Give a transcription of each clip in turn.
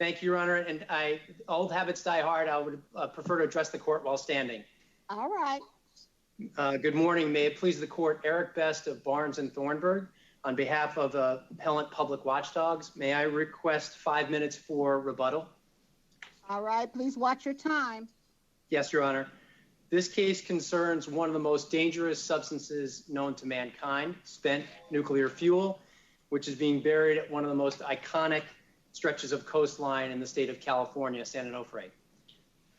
Thank you, Your Honor. And old habits die hard. I would prefer to address the court while standing. All right. Good morning. May it please the court, Eric Best of Barnes and Thornburg. On behalf of Appellant Public Watchdogs, may I request 5 minutes for rebuttal? All right. Please watch your time. Yes, Your Honor. This case concerns one of the most dangerous substances known to mankind, spent nuclear fuel, which is being buried at one of the most iconic stretches of coastline in the state of California, San Onofre.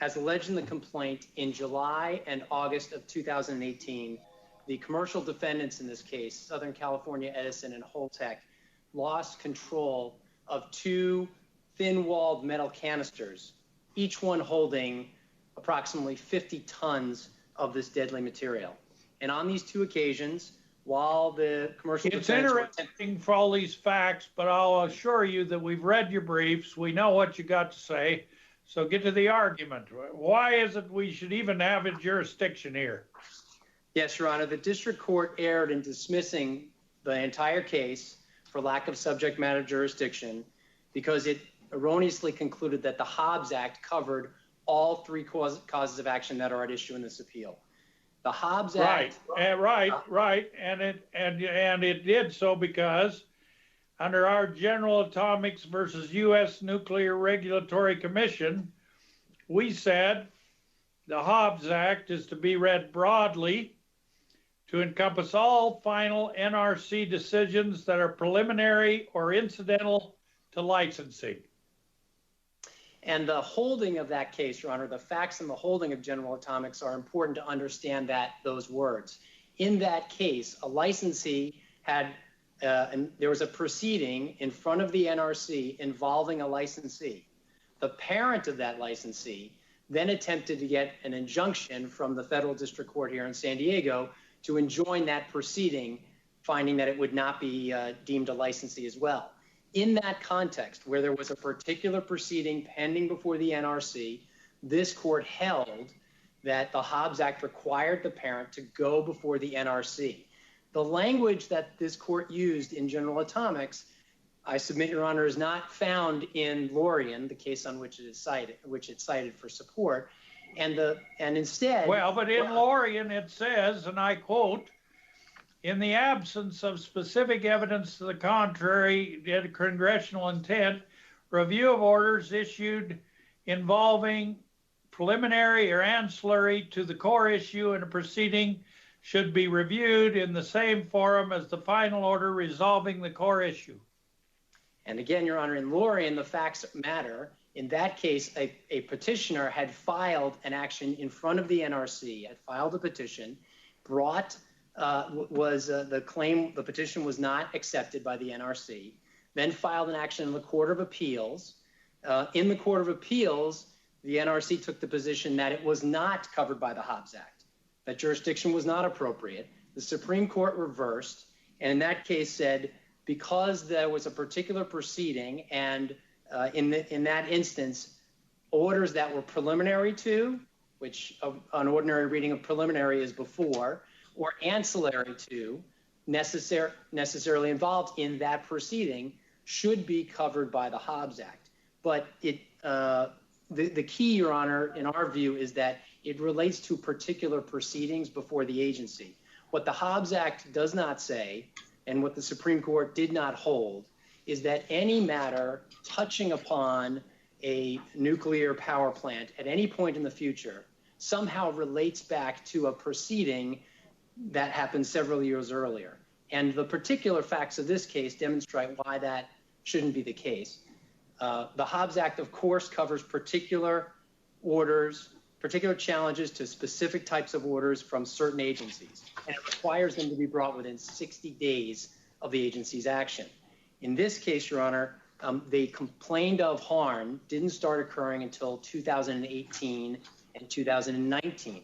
As alleged in the complaint, in July and August of 2018, the commercial defendants in this case, Southern California Edison and Holtec, lost control of two thin-walled metal canisters, each one holding approximately 50 tons of this deadly material. And on these two occasions, while the commercial defendants... It's interesting for all these facts, but I'll assure you that we've read your briefs. We know what you got to say. So get to the argument. Why is it we should even have a jurisdiction here? Yes, Your Honor. The district court erred in dismissing the entire case for lack of subject matter jurisdiction because it erroneously concluded that the Hobbs Act covered all three causes of action that are at issue in this appeal. The Hobbs Act... Right. And it did so because under our General Atomics versus U.S. Nuclear Regulatory Commission, we said the Hobbs Act is to be read broadly to encompass all final NRC decisions that are preliminary or incidental to licensing. And the holding of that case, Your Honor, the facts and the holding of General Atomics are important to understand those words. In that case, a licensee had, and there was a proceeding in front of the NRC involving a licensee. The parent of that licensee then attempted to get an injunction from the federal district court here in San Diego to enjoin that proceeding, finding that it would not be deemed a licensee as well. In that context, where there was a particular proceeding pending before the NRC, this court held that the Hobbs Act required the parent to go before the NRC. The language that this court used in General Atomics, I submit, Your Honor, is not found in Lorien, the case on which it is cited, which it's cited for support, and instead... Well, but in Lorien it says, and I quote, in the absence of specific evidence to the contrary, congressional intent, review of orders issued involving preliminary or ancillary to the core issue in a proceeding should be reviewed in the same forum as the final order resolving the core issue. And again, Your Honor, in Lorien, the facts matter. In that case, a petitioner had filed an action in front of the NRC, had filed a petition, brought... the petition was not accepted by the NRC, then filed an action in the Court of Appeals. In the Court of Appeals, the NRC took the position that it was not covered by the Hobbs Act, that jurisdiction was not appropriate. The Supreme Court reversed, and in that case said, because there was a particular proceeding, and in that instance, orders that were preliminary to, which an ordinary reading of preliminary is before, or ancillary to, necessarily involved in that proceeding, should be covered by the Hobbs Act. But the key, Your Honor, in our view, is that it relates to particular proceedings before the agency. What the Hobbs Act does not say, and what the Supreme Court did not hold, is that any matter touching upon a nuclear power plant at any point in the future somehow relates back to a proceeding that happened several years earlier. And the particular facts of this case demonstrate why that shouldn't be the case. The Hobbs Act, of course, covers particular orders, particular challenges to specific types of orders from certain agencies, and it requires them to be brought within 60 days of the agency's action. In this case, Your Honor, they complained of harm didn't start occurring until 2018 and 2019.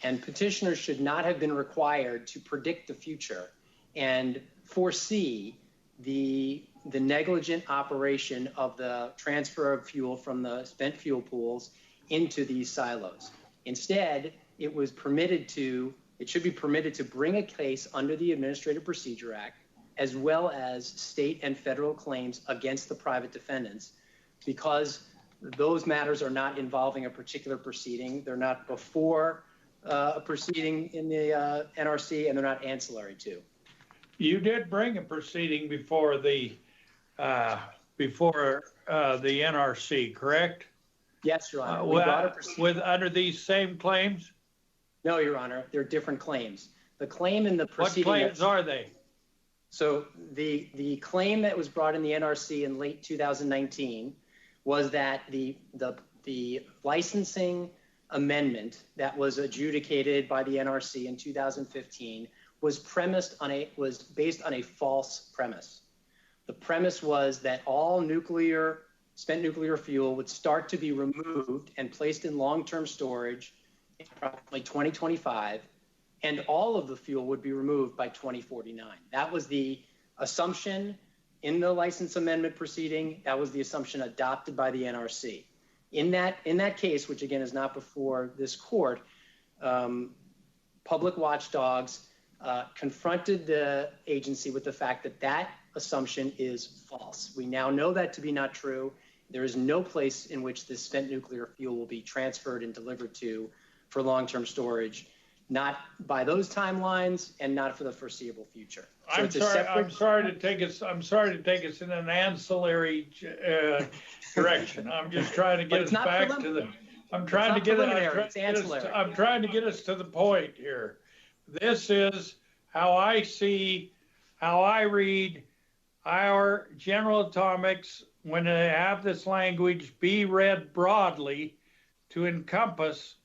And petitioners should not have been required to predict the future and foresee the negligent operation of the transfer of fuel from the spent fuel pools into these silos. Instead, it should be permitted to bring a case under the Administrative Procedure Act, as well as state and federal claims against the private defendants, because those matters are not involving a particular proceeding. They're not before a proceeding in the NRC, and they're not ancillary to. You did bring a proceeding before the NRC, correct? Yes, Your Honor. We brought a proceeding under these same claims? No, Your Honor. They're different claims. The claim in the proceeding. What claims are they? So the claim that was brought in the NRC in late 2019 was that the licensing amendment that was adjudicated by the NRC in 2015 was based on a false premise. The premise was that all spent nuclear fuel would start to be removed and placed in long-term storage in approximately 2025, and all of the fuel would be removed by 2049. That was the assumption in the license amendment proceeding. That was the assumption adopted by the NRC. In that case, which again is not before this court, public watchdogs confronted the agency with the fact that that assumption is false. We now know that to be not true. There is no place in which this spent nuclear fuel will be transferred and delivered to for long-term storage, not by those timelines and not for the foreseeable future. So I'm sorry to take us in an ancillary direction. I'm just trying to get us back to the. I'm trying to get us to the point here. This is how I read our General Atomics when they have this language be read broadly to encompass.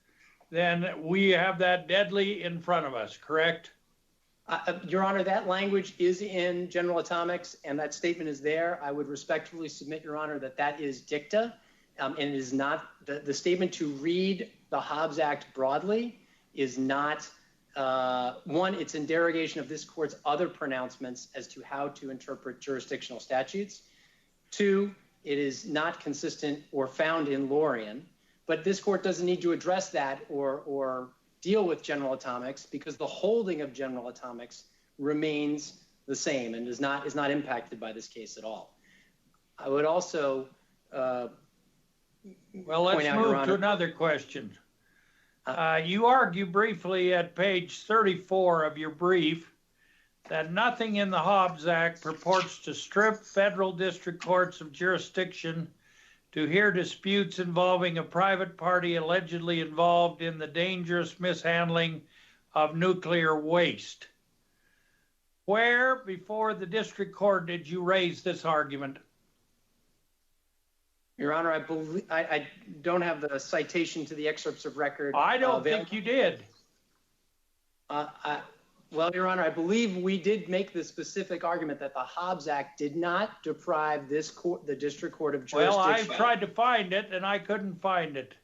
Then we have that deadly in front of us, correct? Your Honor, that language is in General Atomics, and that statement is there. I would respectfully submit, Your Honor, that is dicta, and it is not the statement to read the Hobbs Act broadly is not one. It's in derogation of this court's other pronouncements as to how to interpret jurisdictional statutes. Two, it is not consistent or found in Lorien. But this court doesn't need to address that or deal with General Atomics because the holding of General Atomics remains the same and is not impacted by this case at all. I would also well, let's move to another question. You argue briefly at page 34 of your brief that nothing in the Hobbs Act purports to strip federal district courts of jurisdiction to hear disputes involving a private party allegedly involved in the dangerous mishandling of nuclear waste. Where before the district court did you raise this argument? Your Honor, I don't have the citation to the excerpts of record. I don't think you did. Well, Your Honor, I believe we did make the specific argument that the Hobbs Act did not deprive this court, the district court, of jurisdiction. Well, I tried to find it and I couldn't find it.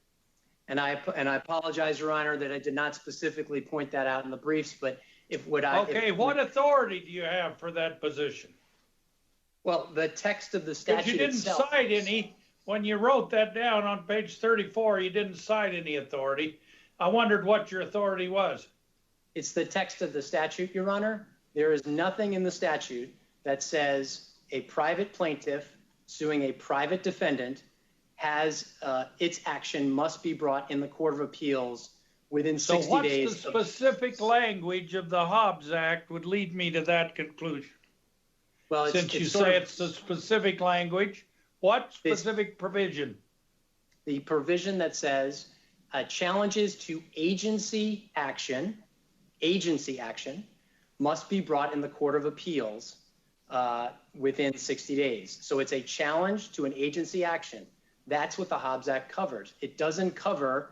And I apologize, Your Honor, that I did not specifically point that out in the briefs. But what authority do you have for that position? Well, the text of the statute you didn't itself. Cite any when you wrote that down on page 34. You didn't cite any authority. I wondered what your authority was. It's the text of the statute, Your Honor. There is nothing in the statute that says a private plaintiff suing a private defendant has its action must be brought in the Court of Appeals within 60 days. So what's the specific language of the Hobbs Act would lead me to that conclusion? Well, since you say it's the specific language, what specific provision? The provision that says challenges to agency action must be brought in the Court of Appeals within 60 days. So it's a challenge to an agency action. That's what the Hobbs Act covers. It doesn't cover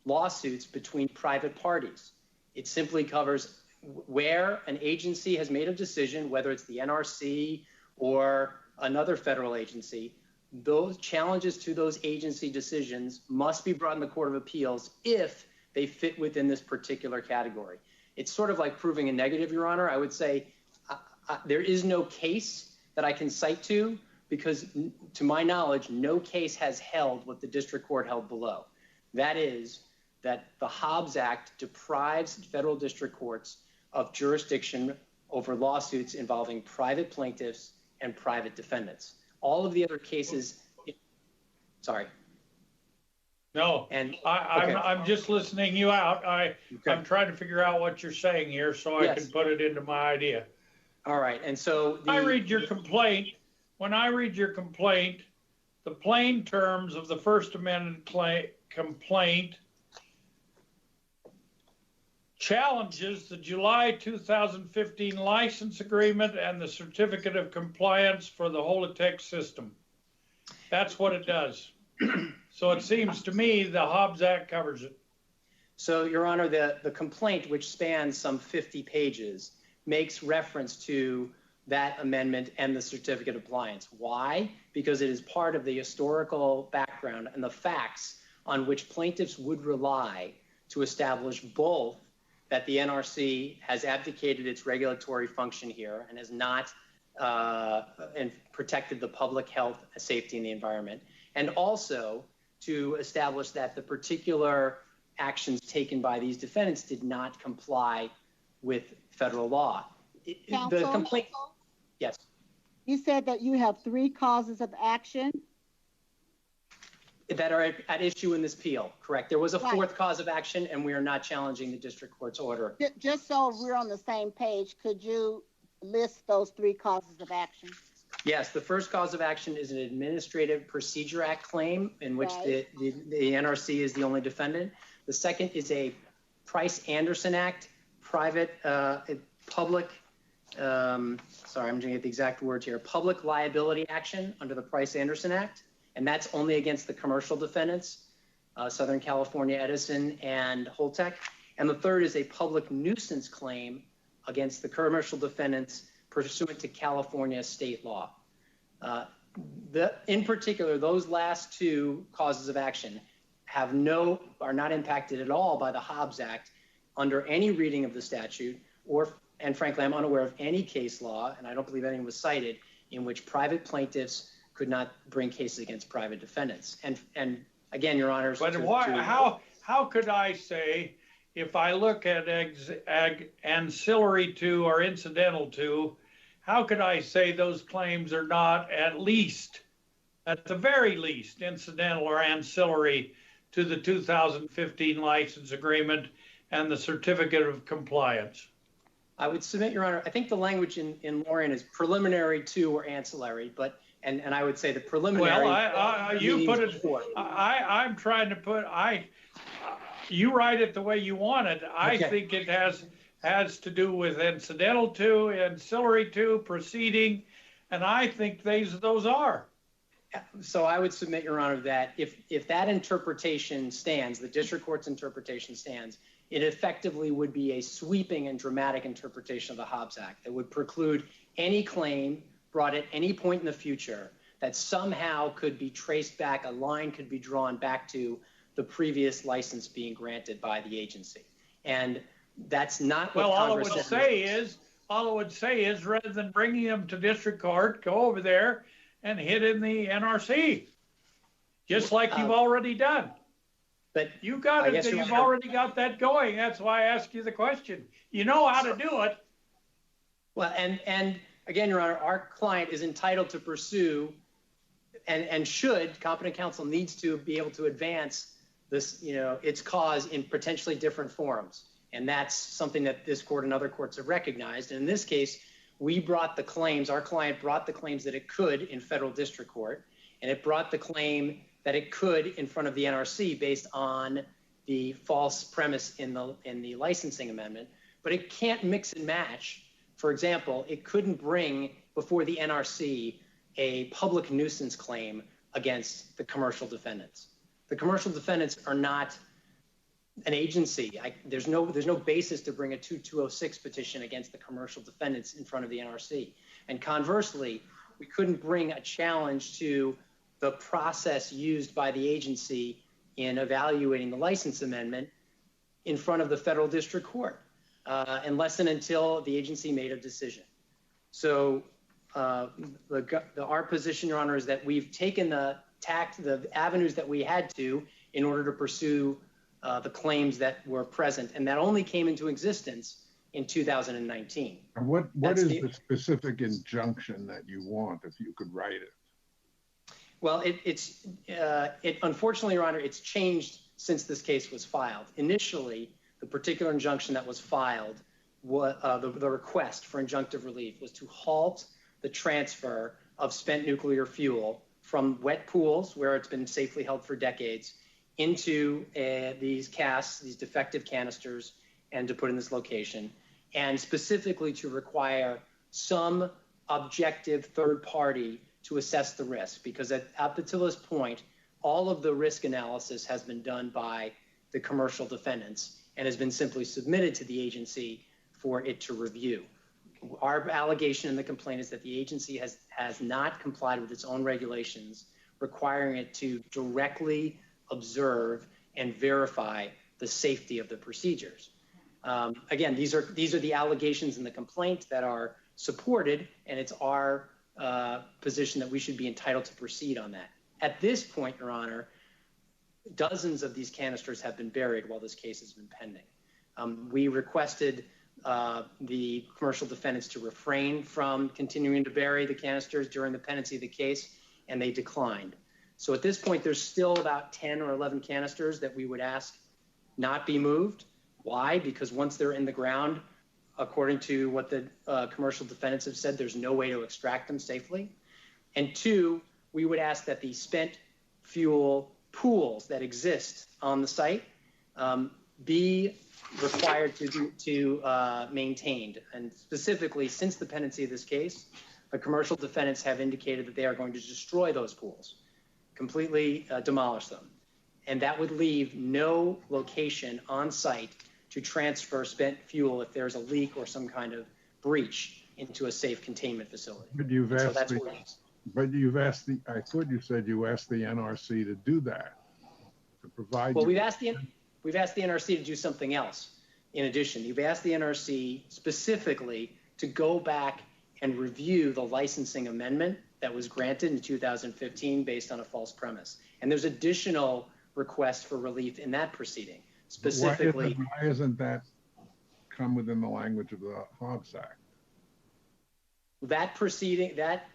lawsuits between private parties. It simply covers where an agency has made a decision, whether it's the NRC or another federal agency. Those challenges to those agency decisions must be brought in the Court of Appeals if they fit within this particular category. It's sort of like proving a negative, Your Honor. I would say there is no case that I can cite to because, to my knowledge, no case has held what the district court held below. That is that the Hobbs Act deprives federal district courts of jurisdiction over lawsuits involving private plaintiffs and private defendants. All of the other cases Sorry. No, And I'm just listening you out. Okay. I'm trying to figure out what you're saying here so I can put it into my idea. All right. And so I read your complaint. When I read your complaint, the plain terms of the First Amendment complaint challenges the July 2015 license agreement and the certificate of compliance for the Holotech system. That's what it does. So it seems to me the Hobbs Act covers it. So, Your Honor, the complaint, which spans some 50 pages, makes reference to that amendment and the certificate of compliance. Why? Because it is part of the historical background and the facts on which plaintiffs would rely to establish both that the NRC has abdicated its regulatory function here and has not and protected the public health, safety, and the environment, and also to establish that the particular actions taken by these defendants did not comply with federal law. Counsel, the complaint, yes. You said that you have 3 causes of action That are at issue in this appeal, correct? There was a Right. 4th cause of action, and we are not challenging the district court's order. Just so we're on the same page, could you list those 3 causes of action? Yes, the first cause of action is an Administrative Procedure Act claim in which Right. the NRC is the only defendant. The second is a Price-Anderson Act, public, sorry, I'm going to get the exact words here, public liability action under the Price-Anderson Act, and that's only against the commercial defendants, Southern California Edison and Holtec. And the third is a public nuisance claim against the commercial defendants pursuant to California state law. In particular, those last 2 causes of action are not impacted at all by the Hobbs Act under any reading of the statute, and frankly, I'm unaware of any case law, and I don't believe any was cited, in which private plaintiffs could not bring cases against private defendants. And again, Your Honors. But how could I say, if I look at ancillary to or incidental to, how could I say those claims are not at the very least, incidental or ancillary to the 2015 license agreement and the certificate of compliance? I would submit, Your Honor, I think the language in Lorien is preliminary to or ancillary, but and I would say the preliminary. Well, you put it. I'm trying to put. You write it the way you want it. I think it has to do with incidental to, ancillary to, preceding, and I think those are. So I would submit, Your Honor, that if that interpretation stands, the district court's interpretation stands, it effectively would be a sweeping and dramatic interpretation of the Hobbs Act that would preclude any claim brought at any point in the future that somehow could be traced back, a line could be drawn back to the previous license being granted by the agency. And that's not what Congress said. All I would say is rather than bringing them to district court, go over there and hit in the NRC, just like you've already done. But you've already got that going. That's why I asked you the question. You know how to do it. Well, and again, Your Honor, our client is entitled to pursue and should, competent counsel needs to be able to advance this, its cause in potentially different forums. And that's something that this court and other courts have recognized. And in this case, we brought the claims, our client brought the claims that it could in federal district court, and it brought the claim that it could in front of the NRC based on the false premise in the licensing amendment, but it can't mix and match. For example, it couldn't bring before the NRC a public nuisance claim against the commercial defendants. The commercial defendants are not an agency. There's no basis to bring a 2206 petition against the commercial defendants in front of the NRC. And conversely, we couldn't bring a challenge to the process used by the agency in evaluating the license amendment in front of the federal district court, unless and until the agency made a decision. So our position, Your Honor, is that we've taken the avenues that we had to in order to pursue the claims that were present, and that only came into existence in 2019. And what is the specific injunction that you want, if you could write it? Well, unfortunately, Your Honor, it's changed since this case was filed. Initially, the particular injunction that was filed, the request for injunctive relief was to halt the transfer of spent nuclear fuel from wet pools, where it's been safely held for decades, into these casks, these defective canisters, and to put in this location, and specifically to require some objective third party to assess the risk, because up until this point, all of the risk analysis has been done by the commercial defendants and has been simply submitted to the agency for it to review. Our allegation in the complaint is that the agency has not complied with its own regulations, requiring it to directly observe and verify the safety of the procedures. Again, these are the allegations in the complaint that are supported, and it's our position that we should be entitled to proceed on that. At this point, Your Honor, dozens of these canisters have been buried while this case has been pending. We requested the commercial defendants to refrain from continuing to bury the canisters during the pendency of the case, and they declined. So at this point, there's still about 10 or 11 canisters that we would ask not be moved. Why? Because once they're in the ground, according to what the commercial defendants have said, there's no way to extract them safely. And two, we would ask that the spent fuel pools that exist on the site be required to maintained. And specifically, since the pendency of this case, the commercial defendants have indicated that they are going to destroy those pools, completely demolish them. And that would leave no location on site to transfer spent fuel if there's a leak or some kind of breach into a safe containment facility. But I thought you said you asked the NRC to do that, to provide. Well, we've asked the NRC to do something else. In addition, you've asked the NRC specifically to go back and review the licensing amendment that was granted in 2015 based on a false premise. And there's additional requests for relief in that proceeding. Specifically, why isn't that come within the language of the Hobbs Act? That proceeding, that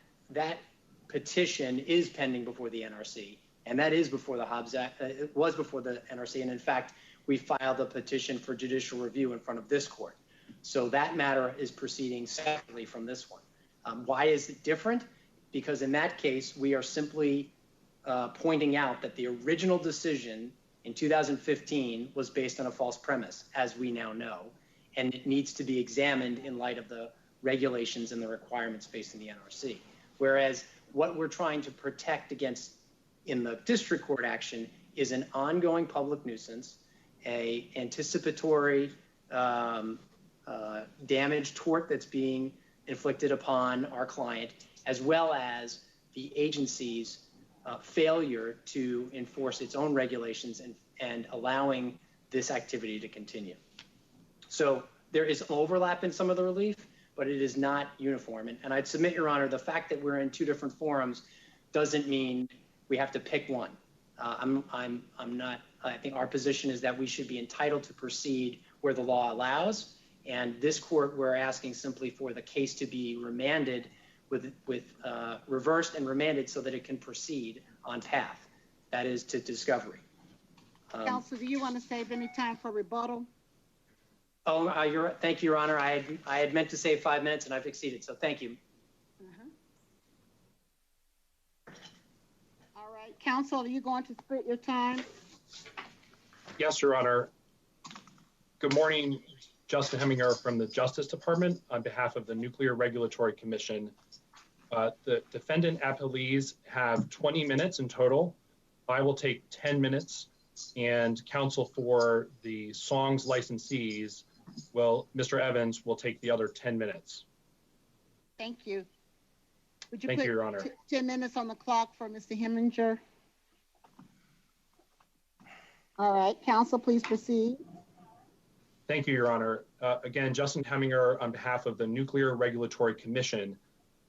petition is pending before the NRC, and that is before the Hobbs Act. It was before the NRC, and in fact, we filed a petition for judicial review in front of this court. So that matter is proceeding separately from this one. Why is it different? Because in that case, we are simply pointing out that the original decision in 2015 was based on a false premise, as we now know, and it needs to be examined in light of the regulations and the requirements facing the NRC. Whereas what we're trying to protect against in the district court action is an ongoing public nuisance, a anticipatory damage tort that's being inflicted upon our client, as well as the agency's failure to enforce its own regulations and allowing this activity to continue. So there is overlap in some of the relief, but it is not uniform. And I'd submit, Your Honor, the fact that we're in two different forums doesn't mean we have to pick one. I'm not. I think our position is that we should be entitled to proceed where the law allows. And this court, we're asking simply for the case to be remanded with reversed and remanded so that it can proceed on path. That is to discovery. Counsel, do you want to save any time for rebuttal? Oh, thank you, Your Honor. I had meant to save 5 minutes and I've exceeded, so thank you. All right, counsel, are you going to split your time? Yes, Your Honor. Good morning, Justin Heminger from the Justice Department on behalf of the Nuclear Regulatory Commission. The defendant appellees have 20 minutes in total. I will take 10 minutes, and counsel for the Songs licensees, Mr. Evans will take the other 10 minutes. Thank you. Would you Thank put you, Your Honor. 10 minutes on the clock for Mr. Heminger? All right, counsel, please proceed. Thank you, Your Honor. Again, Justin Heminger on behalf of the Nuclear Regulatory Commission.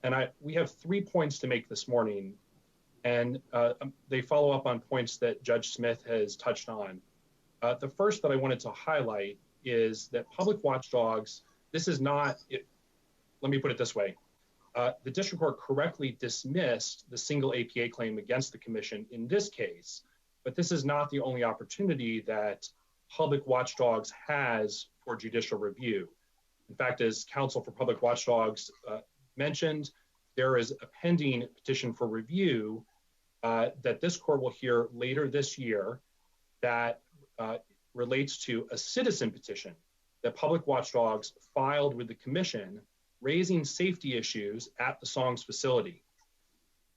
And we have 3 points to make this morning, and they follow up on points that Judge Smith has touched on. The first that I wanted to highlight is that public watchdogs, this is not, let me put it this way. the district court correctly dismissed the single APA claim against the commission in this case, but this is not the only opportunity that Public Watchdogs has for judicial review. In fact, as counsel for Public Watchdogs mentioned, there is a pending petition for review that this court will hear later this year that relates to a citizen petition that Public Watchdogs filed with the commission raising safety issues at the Songs facility.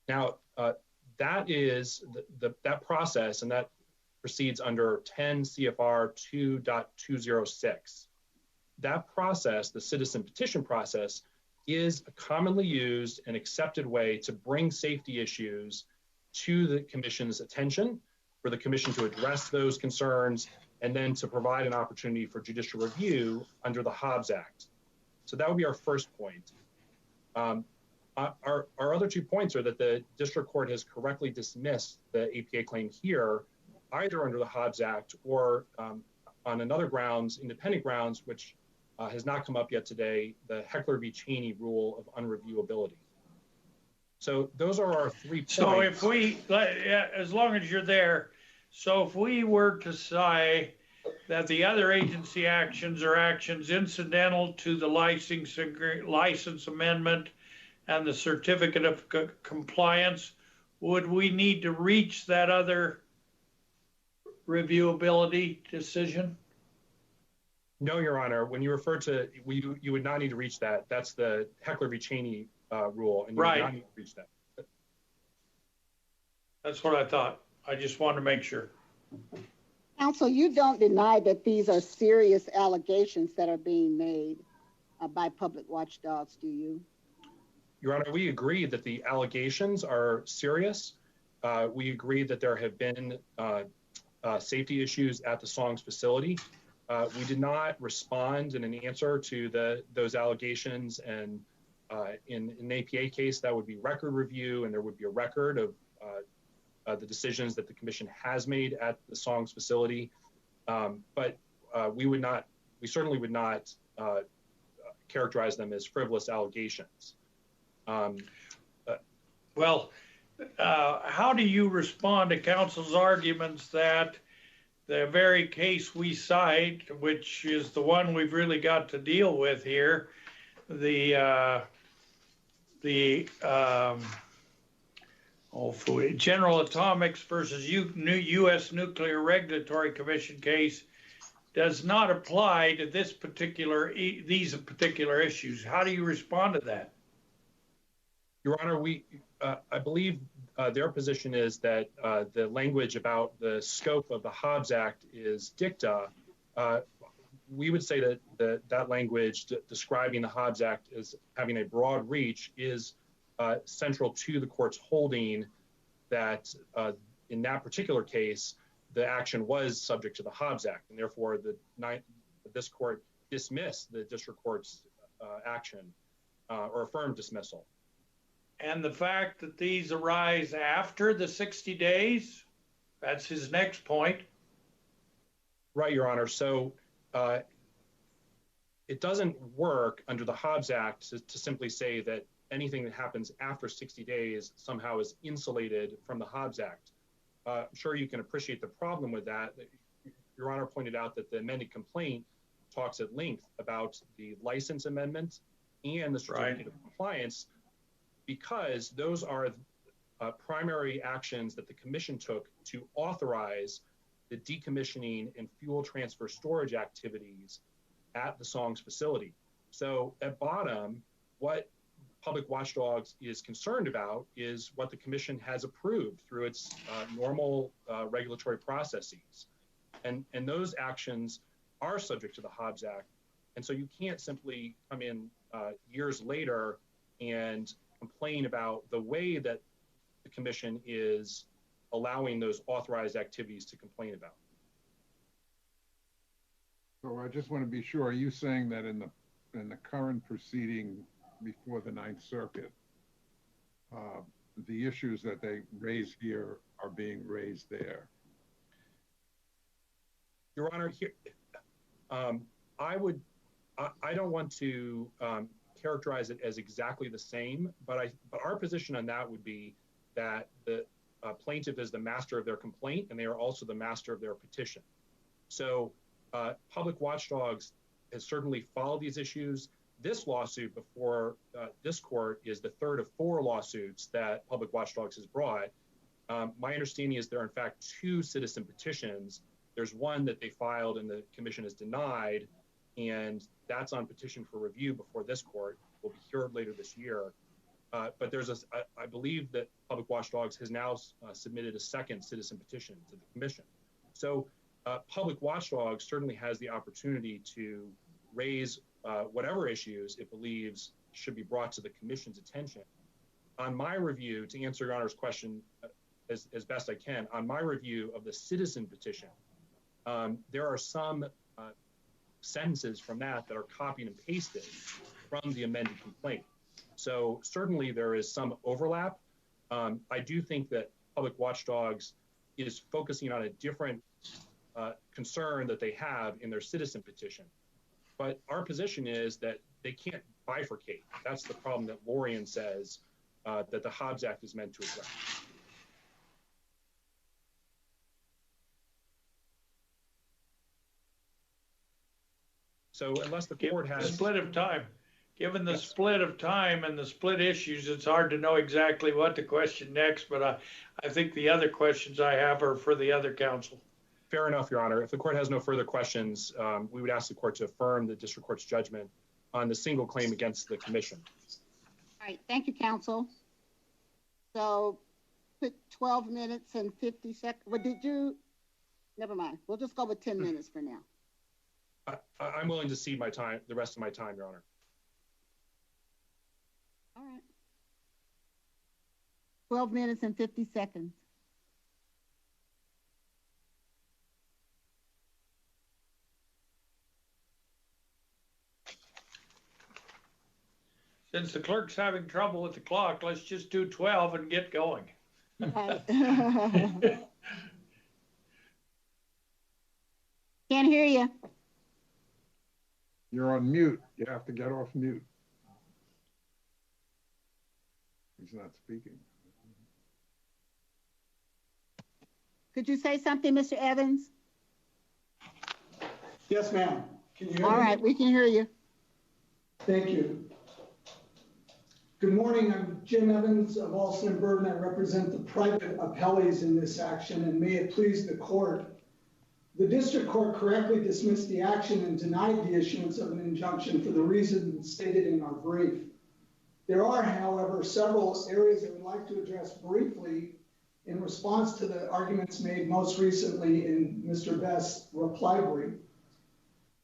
Now, that is that process, and that proceeds under 10 CFR 2.206. That process, the citizen petition process, is a commonly used and accepted way to bring safety issues to the commission's attention, for the commission to address those concerns, and then to provide an opportunity for judicial review under the Hobbs Act. So that would be our first point. Our other 2 points are that the district court has correctly dismissed the APA claim here, either under the Hobbs Act or on another grounds, independent grounds, which has not come up yet today, the Heckler v. Cheney rule of unreviewability. So those are our 3 points. So if we, as long as you're there, so if we were to say that the other agency actions are actions incidental to the license amendment and the certificate of compliance, would we need to reach that other reviewability decision? No, Your Honor. When you refer to, you would not need to reach that. That's the Heckler v. Cheney rule, and you would not need to reach that. That's what I thought. I just wanted to make sure. Counsel, you don't deny that these are serious allegations that are being made by Public Watchdogs, do you? Your Honor, we agree that the allegations are serious. We agree that there have been safety issues at the Songs facility. We did not respond in an answer to those allegations, and in an APA case, that would be record review, and there would be a record of the decisions that the commission has made at the Songs facility. But we certainly would not characterize them as frivolous allegations. Well, how do you respond to counsel's arguments that the very case we cite, which is the one we've really got to deal with here, the General Atomics versus U.S. Nuclear Regulatory Commission case, does not apply to these particular issues? How do you respond to that? Your Honor, I believe their position is that the language about the scope of the Hobbs Act is dicta. We would say that that language describing the Hobbs Act as having a broad reach is central to the court's holding that in that particular case, the action was subject to the Hobbs Act, and therefore this court dismissed the district court's action or affirmed dismissal. And the fact that these arise after the 60 days, that's his next point. Right, Your Honor. So it doesn't work under the Hobbs Act to simply say that anything that happens after 60 days somehow is insulated from the Hobbs Act. I'm sure you can appreciate the problem with that. Your Honor pointed out that the amended complaint talks at length about the license amendment and the certificate of compliance, because those are primary actions that the commission took to authorize the decommissioning and fuel transfer storage activities at the Songs facility. So at bottom, what Public Watchdogs is concerned about is what the commission has approved through its normal regulatory processes. And those actions are subject to the Hobbs Act. And so you can't simply come in years later and complain about the way that the commission is allowing those authorized activities to complain about. So I just want to be sure, are you saying that in the current proceeding before the Ninth Circuit, the issues that they raise here are being raised there? Your Honor, here, I don't want to characterize it as exactly the same, but our position on that would be that the plaintiff is the master of their complaint, and they are also the master of their petition. So Public Watchdogs has certainly followed these issues. This lawsuit before this court is the third of 4 lawsuits that Public Watchdogs has brought. My understanding is there are in fact 2 citizen petitions. There's one that they filed and the commission has denied, and that's on petition for review before this court. Will be heard later this year. But there's I believe that Public Watchdogs has now submitted a second citizen petition to the commission. So Public Watchdogs certainly has the opportunity to raise whatever issues it believes should be brought to the commission's attention. On my review, to answer Your Honor's question as best I can, on my review of the citizen petition, there are some sentences from that are copied and pasted from the amended complaint. So certainly there is some overlap. I do think that Public Watchdogs is focusing on a different concern that they have in their citizen petition. But our position is that they can't bifurcate. That's the problem that Lorian says that the Hobbs Act is meant to address. So unless the court has the split of time, given the split of time and the split issues, it's hard to know exactly what to question next, but I think the other questions I have are for the other counsel. Fair enough, Your Honor. If the court has no further questions, we would ask the court to affirm the district court's judgment on the single claim against the commission. All right, thank you, counsel. So put 12 minutes and 50 seconds. What did you? Never mind. We'll just go with 10 minutes for now. I'm willing to cede my time, the rest of my time, Your Honor. All right. 12 minutes and 50 seconds. Since the clerk's having trouble with the clock, let's just do 12 and get going. Right. Can't hear you. You're on mute. You have to get off mute. He's not speaking. Could you say something, Mr. Evans? Yes, ma'am. Can you hear me? All right, we can hear you. Thank you. Good morning. I'm Jim Evans of Alston and Burden. I represent the private appellees in this action, and may it please the court. The district court correctly dismissed the action and denied the issuance of an injunction for the reasons stated in our brief. There are, however, several areas I would like to address briefly in response to the arguments made most recently in Mr. Best's reply brief.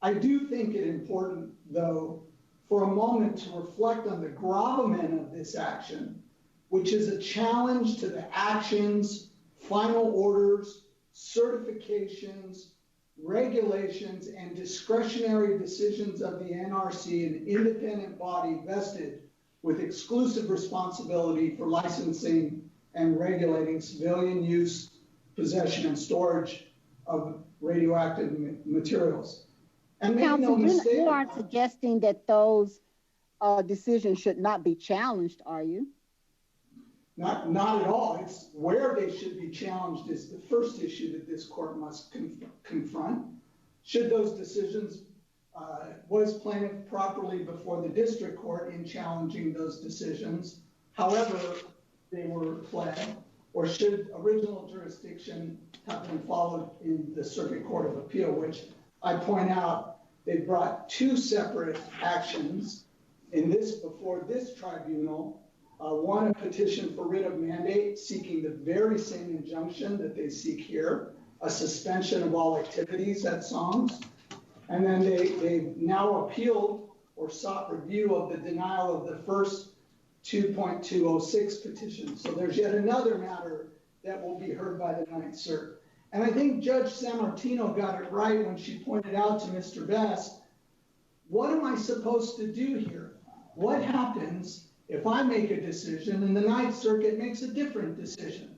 I do think it important, though, for a moment to reflect on the gravamen of this action, which is a challenge to the actions, final orders, certifications, regulations, and discretionary decisions of the NRC, an independent body vested with exclusive responsibility for licensing and regulating civilian use, possession, and storage of radioactive materials. And make Counsel, no mistake, you aren't suggesting that those decisions should not be challenged, are you? Not at all. It's where they should be challenged is the first issue that this court must confront. Should those decisions, was plaintiff properly before the district court in challenging those decisions, however they were pled, or should original jurisdiction have been followed in the Circuit Court of Appeal, which I point out they brought 2 separate actions in this before this tribunal. One, a petition for writ of mandate seeking the very same injunction that they seek here, a suspension of all activities at SOMS. And then they now appealed or sought review of the denial of the first 2.206 petition. So there's yet another matter that will be heard by the Ninth Circuit. And I think Judge Sammartino got it right when she pointed out to Mr. Best, what am I supposed to do here? What happens if I make a decision and the Ninth Circuit makes a different decision?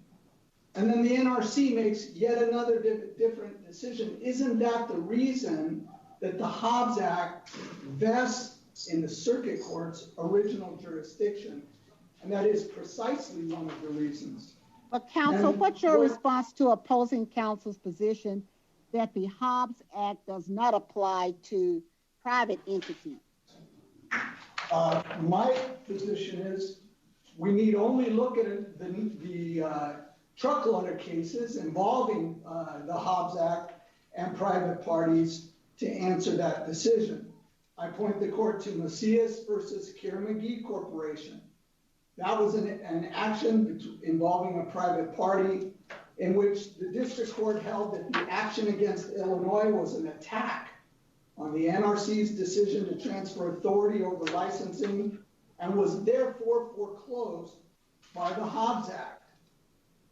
And then the NRC makes yet another different decision. Isn't that the reason that the Hobbs Act vests in the circuit court's original jurisdiction. And that is precisely one of the reasons. But counsel, what's your response to opposing counsel's position that the Hobbs Act does not apply to private entities? My position is we need only look at the truckload of cases involving the Hobbs Act and private parties to answer that decision. I point the court to Macias versus Kira-McGee Corporation. That was an action involving a private party in which the district court held that the action against Illinois was an attack on the NRC's decision to transfer authority over licensing and was therefore foreclosed by the Hobbs Act.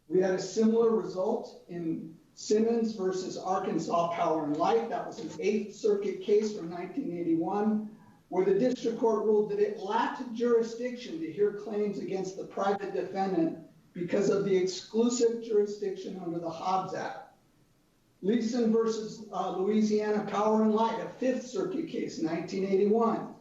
We had a similar result in Simmons versus Arkansas Power and Light. That was an 8th Circuit case from 1981, where the district court ruled that it lacked jurisdiction to hear claims against the private defendant because of the exclusive jurisdiction under the Hobbs Act. Leeson versus Louisiana Power and Light, a 5th Circuit case, 1981.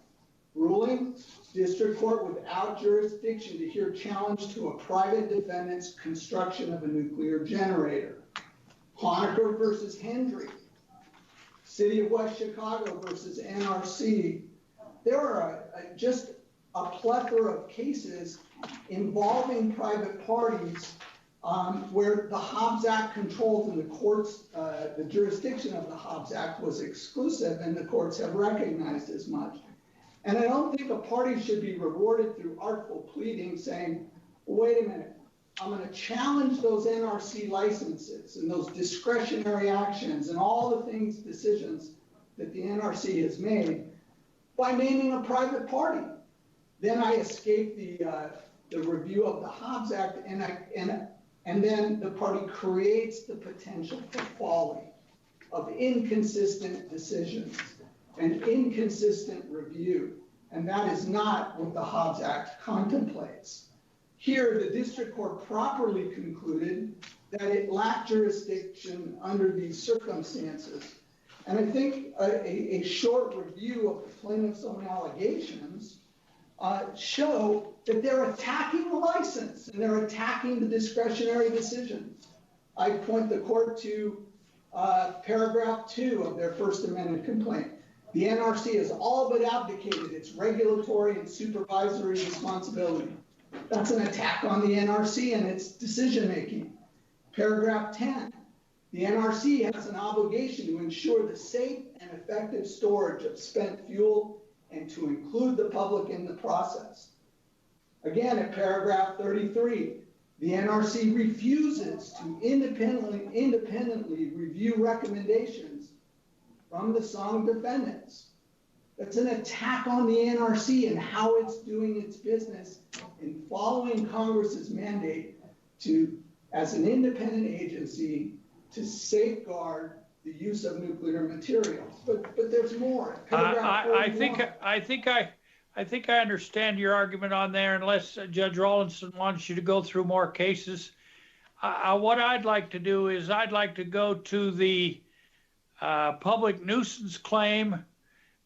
Ruling, district court without jurisdiction to hear challenge to a private defendant's construction of a nuclear generator. Honaker versus Hendry, City of West Chicago versus NRC. There are just a plethora of cases involving private parties where the Hobbs Act controls and the courts, the jurisdiction of the Hobbs Act was exclusive, and the courts have recognized as much. And I don't think a party should be rewarded through artful pleading saying, wait a minute, I'm going to challenge those NRC licenses and those discretionary actions and all the things, decisions that the NRC has made by naming a private party. Then I escape the review of the Hobbs Act, and then the party creates the potential for folly of inconsistent decisions and inconsistent review. And that is not what the Hobbs Act contemplates. Here, the district court properly concluded that it lacked jurisdiction under these circumstances. And I think a short review of the plaintiff's own allegations show that they're attacking the license and they're attacking the discretionary decisions. I point the court to paragraph 2 of their First Amendment complaint. The NRC has all but abdicated its regulatory and supervisory responsibility. That's an attack on the NRC and its decision-making. Paragraph 10, the NRC has an obligation to ensure the safe and effective storage of spent fuel and to include the public in the process. Again, at paragraph 33, the NRC refuses to independently review recommendations from the song defendants. That's an attack on the NRC and how it's doing its business in following Congress's mandate to, as an independent agency, to safeguard the use of nuclear materials. But there's more. I think I understand your argument on there, unless Judge Rawlinson wants you to go through more cases. What I'd like to do is I'd like to go to the public nuisance claim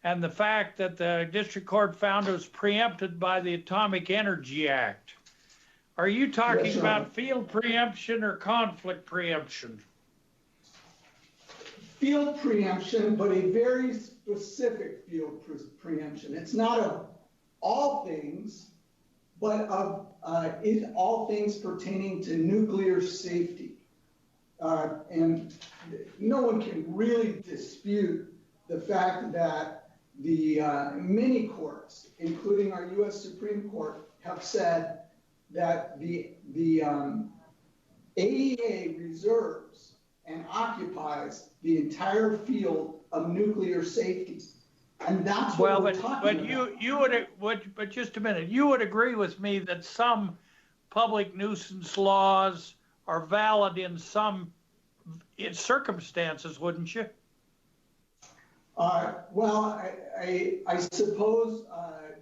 and the fact that the district court found it was preempted by the Atomic Energy Act. Are you talking about field preemption or conflict preemption? Field preemption, but a very specific field preemption. It's not of all things, but of all things pertaining to nuclear safety. And no one can really dispute the fact that the many courts, including our U.S. Supreme Court, have said that the AEA reserves and occupies the entire field of nuclear safety. And that's what we're talking about. But just a minute, you would agree with me that some public nuisance laws are valid in some circumstances, wouldn't you? Well, I suppose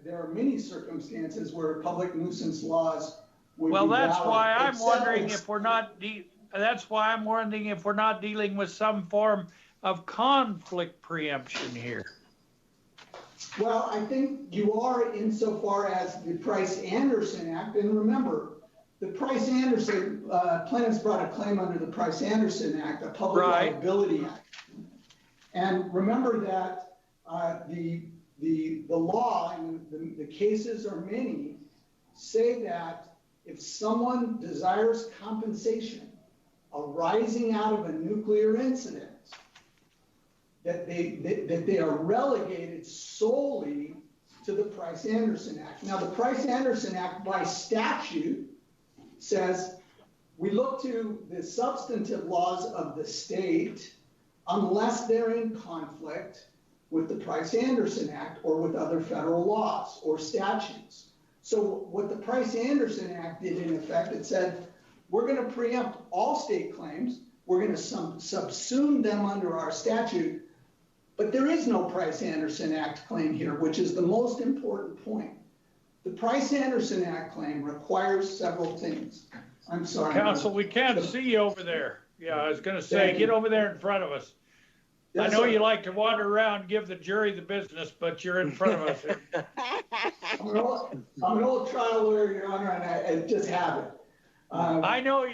there are many circumstances where public nuisance laws would be valid. Well, that's why I'm wondering if we're not dealing with some form of conflict preemption here. Well, I think you are insofar as the Price-Anderson Act, and remember, the Price-Anderson, plaintiffs brought a claim under the Price-Anderson Act, a public liability act. And remember that the law and the cases are many say that if someone desires compensation arising out of a nuclear incident, that they are relegated solely to the Price-Anderson Act. Now, the Price-Anderson Act by statute says we look to the substantive laws of the state unless they're in conflict with the Price-Anderson Act or with other federal laws or statutes. So what the Price-Anderson Act did in effect, it said, we're going to preempt all state claims. We're going to subsume them under our statute. But there is no Price-Anderson Act claim here, which is the most important point. The Price-Anderson Act claim requires several things. I'm sorry. Counsel, we can't see you over there. Yeah, I was going to say, get over there in front of us. Yes, I know you like to wander around and give the jury the business, but you're in front of us here. I'm an old trial lawyer, Your Honor, and I just have it. I know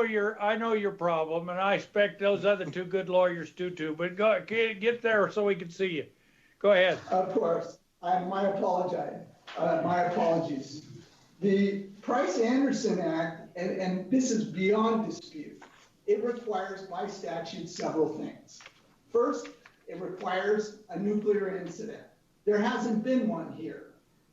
your problem, and I expect those other two good lawyers do too. But get there so we can see you. Go ahead. Of course. My apologies. The Price-Anderson Act, and this is beyond dispute, it requires by statute several things. First, it requires a nuclear incident. There hasn't been one here.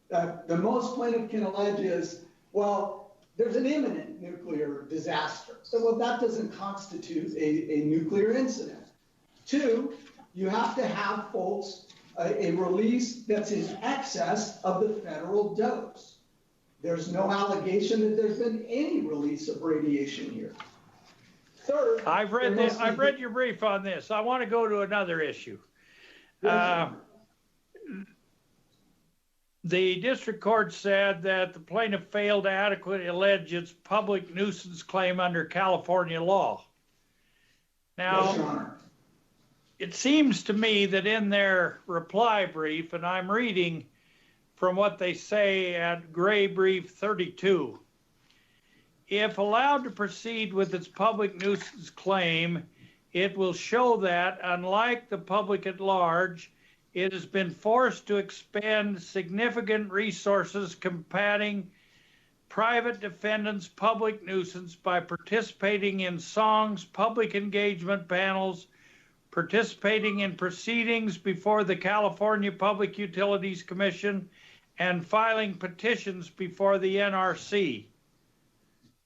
The most plaintiff can allege is, well, there's an imminent nuclear disaster. So, well, that doesn't constitute a nuclear incident. Two, you have to have, folks, a release that's in excess of the federal dose. There's no allegation that there's been any release of radiation here. Third, I've read your brief on this. I want to go to another issue. The district court said that the plaintiff failed to adequately allege its public nuisance claim under California law. Now, yes, Your Honor. It seems to me that in their reply brief, and I'm reading from what they say at Gray Brief 32, if allowed to proceed with its public nuisance claim, it will show that, unlike the public at large, it has been forced to expend significant resources combating private defendants' public nuisance by participating in songs, public engagement panels, participating in proceedings before the California Public Utilities Commission, and filing petitions before the NRC.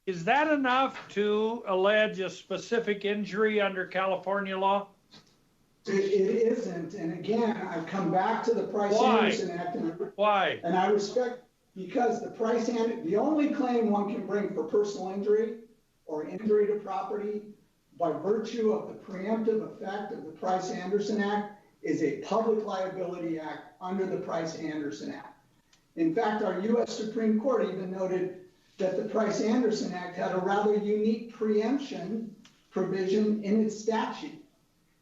Is that enough to allege a specific injury under California law? It isn't. And again, I've come back to the Price-Anderson Act. Why? And I respect, because the only claim one can bring for personal injury or injury to property by virtue of the preemptive effect of the Price-Anderson Act is a public liability act under the Price-Anderson Act. In fact, our U.S. Supreme Court even noted that the Price-Anderson Act had a rather unique preemption provision in its statute.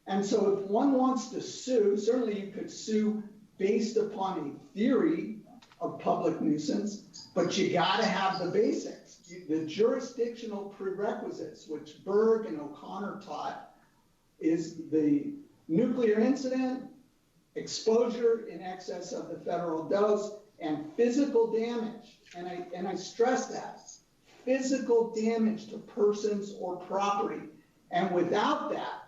And so if one wants to sue, certainly you could sue based upon a theory of public nuisance, but you got to have the basics. The jurisdictional prerequisites, which Berg and O'Connor taught, is the nuclear incident, exposure in excess of the federal dose, and physical damage. And I stress that, physical damage to persons or property. And without that,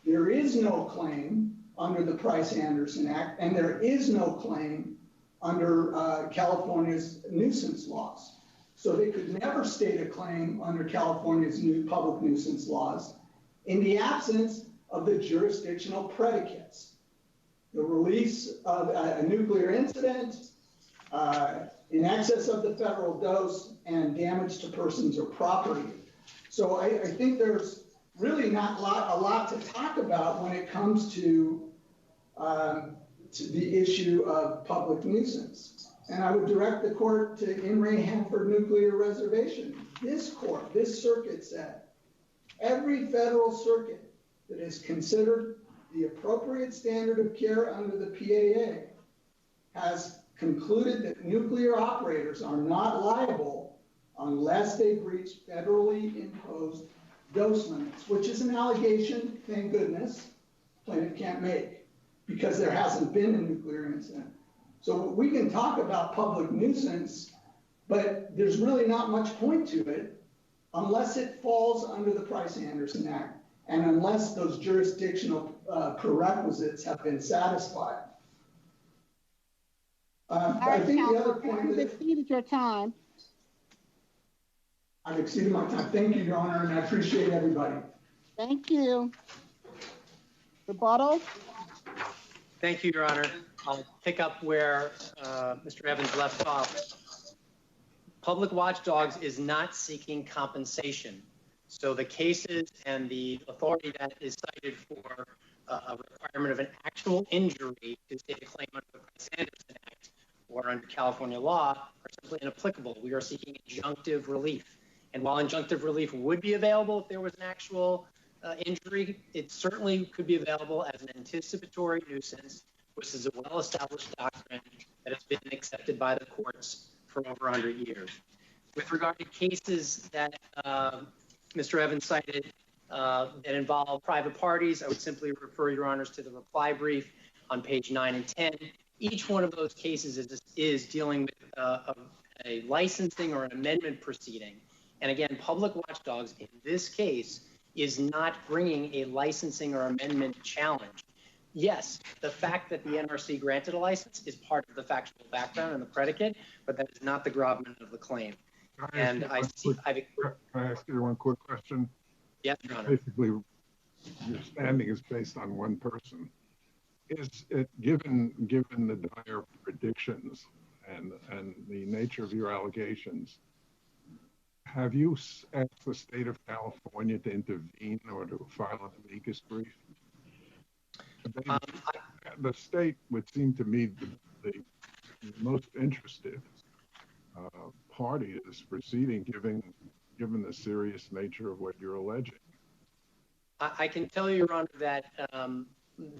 there is no claim under the Price-Anderson Act, and there is no claim under California's nuisance laws. So they could never state a claim under California's new public nuisance laws in the absence of the jurisdictional predicates. The release of a nuclear incident in excess of the federal dose and damage to persons or property. So I think there's really not a lot to talk about when it comes to the issue of public nuisance. And I would direct the court to In re Hanford Nuclear Reservation. This court, this circuit said, every federal circuit that has considered the appropriate standard of care under the PAA has concluded that nuclear operators are not liable unless they breach federally imposed dose limits, which is an allegation, thank goodness, plaintiff can't make because there hasn't been a nuclear incident. So we can talk about public nuisance, but there's really not much point to it unless it falls under the Price-Anderson Act and unless those jurisdictional prerequisites have been satisfied. I think the other point you've exceeded your time. I've exceeded my time. Thank you, Your Honor, and I appreciate everybody. Thank you. Rebuttal? Thank you, Your Honor. I'll pick up where Mr. Evans left off. Public Watchdogs is not seeking compensation. So the cases and the authority that is cited for a requirement of an actual injury to state a claim under the Price-Anderson Act or under California law are simply inapplicable. We are seeking injunctive relief. And while injunctive relief would be available if there was an actual injury, it certainly could be available as an anticipatory nuisance, which is a well-established doctrine that has been accepted by the courts for over 100 years. With regard to cases that Mr. Evans cited that involve private parties, I would simply refer Your Honors to the reply brief on page 9 and 10. Each one of those cases is dealing with a licensing or an amendment proceeding. And again, Public Watchdogs in this case is not bringing a licensing or amendment challenge. Yes, the fact that the NRC granted a license is part of the factual background and the predicate, but that is not the gravamen of the claim. Can I ask you one quick question? Yes, Your Honor. Basically, your standing is based on one person. Is it given the dire predictions and the nature of your allegations, have you asked the state of California to intervene or to file an amicus brief? The state would seem to me the most interested party in this proceeding, given the serious nature of what you're alleging. I can tell you, Your Honor, that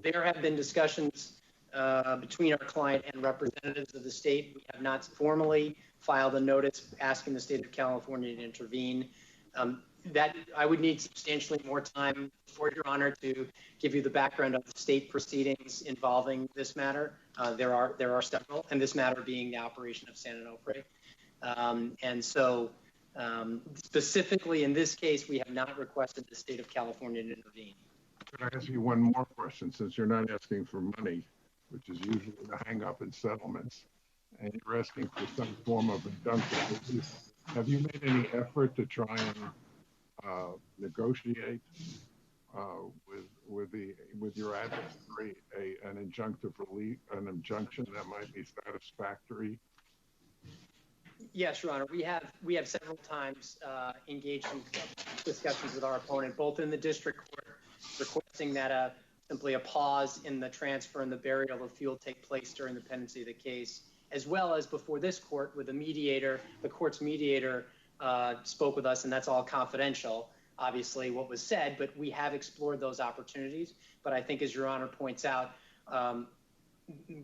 there have been discussions between our client and representatives of the state. We have not formally filed a notice asking the state of California to intervene. That I would need substantially more time for Your Honor to give you the background of the state proceedings involving this matter. There are several, and this matter being the operation of San Onofre. And so specifically in this case, we have not requested the state of California to intervene. Could I ask you one more question, since you're not asking for money, which is usually the hang-up in settlements, and you're asking for some form of injunction. Have you made any effort to try and negotiate with your adversary an injunctive relief, an injunction that might be satisfactory? Yes, Your Honor. We have several times engaged in discussions with our opponent, both in the district court, requesting that simply a pause in the transfer and the burial of fuel take place during the pendency of the case, as well as before this court with a mediator. The court's mediator spoke with us, and that's all confidential, obviously, what was said, but we have explored those opportunities. But I think, as Your Honor points out,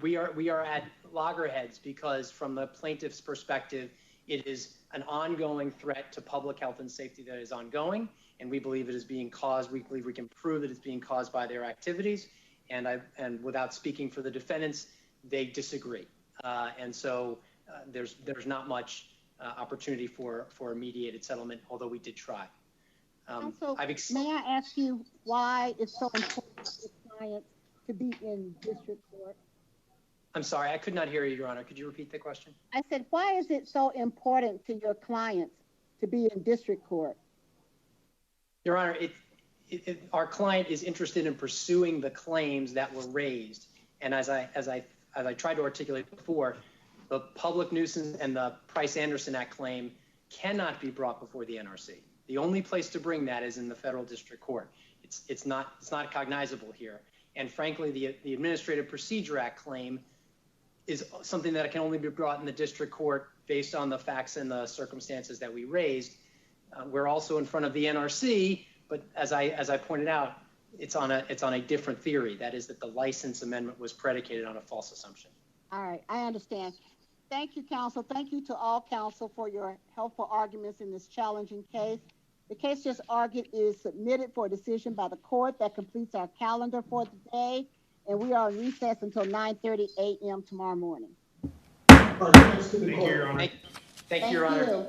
we are at loggerheads because from the plaintiff's perspective, it is an ongoing threat to public health and safety that is ongoing, and we believe it is being caused. We believe we can prove that it's being caused by their activities, and without speaking for the defendants, they disagree, and so there's not much opportunity for a mediated settlement, although we did try. Also, may I ask you why it's so important for clients to be in district court? I'm sorry, I could not hear you, Your Honor. Could you repeat the question? I said, why is it so important to your clients to be in district court? Your Honor, our client is interested in pursuing the claims that were raised, and as I tried to articulate before, the public nuisance and the Price-Anderson Act claim cannot be brought before the NRC. The only place to bring that is in the federal district court. It's not cognizable here, and frankly, the Administrative Procedure Act claim is something that can only be brought in the district court based on the facts and the circumstances that we raised. We're also in front of the NRC, but as I pointed out, it's on a different theory. That is that the license amendment was predicated on a false assumption. All right, I understand. Thank you, counsel. Thank you to all counsel for your helpful arguments in this challenging case. The case just argued is submitted for a decision by the court. That completes our calendar for the day, and we are on recess until 9:30 a.m. tomorrow morning. All right, thanks to the Thank court. you, Your Honor. Thank you, Your Honor.